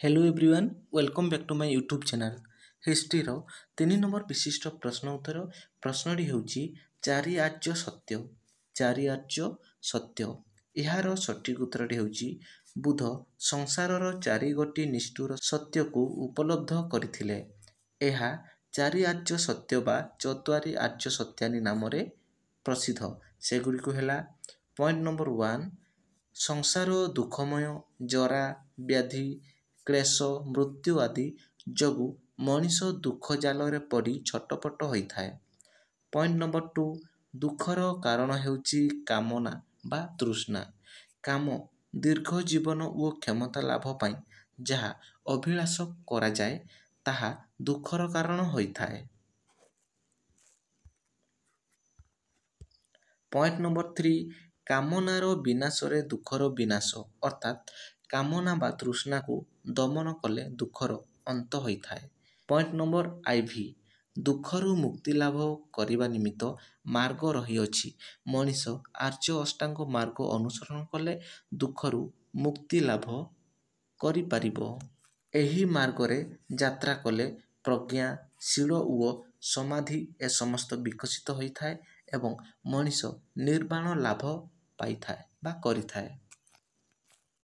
Hello everyone welcome back to my YouTube channel history रो 3 number विशिष्ट प्रश्न उत्तर प्रश्नटी होउची चारि आर्य सत्य यार सठिक उत्तरटी होउची बुध संसारर चारि गोटी निष्ठुर सत्य को उपलब्ध करथिले। एहा चारि आर्य सत्य बा चतुआरी आर्य सत्यानी नाम रे प्रसिद्ध सेगुडी को हेला। पॉइंट नंबर 1 संसार दुखमय जरा व्याधि क्लेश मृत्यु आदि जगु मनीष दुख जाल रे पड़ी छटपट होता है। पॉइंट नंबर 2 दुखर कारण हेउची कामना बा तृष्णा। काम दीर्घ जीवन और क्षमता लाभ पाई जहा अभिलाष करा जाए ताहा दुखर कारण होता है। पॉइंट नंबर 3 कामनार विनाश रे दुखर विनाश अर्थात कामना बा तृष्णा को दमन कले दुखर अंत होता है। पॉइंट नंबर आईभी दुखरु मुक्ति लाभ करिबा निमित्त मार्ग रही अछि। मनीष आर्य अष्टांग मार्ग अनुसरण कले दुखरु मुक्ति लाभ करि पारिबो। एही मार्ग रे यात्रा कले प्रज्ञा शील व समाधि ए समस्त विकसित होता है एवं मनीष निर्वाण लाभ पाई थाए बा करि थाए।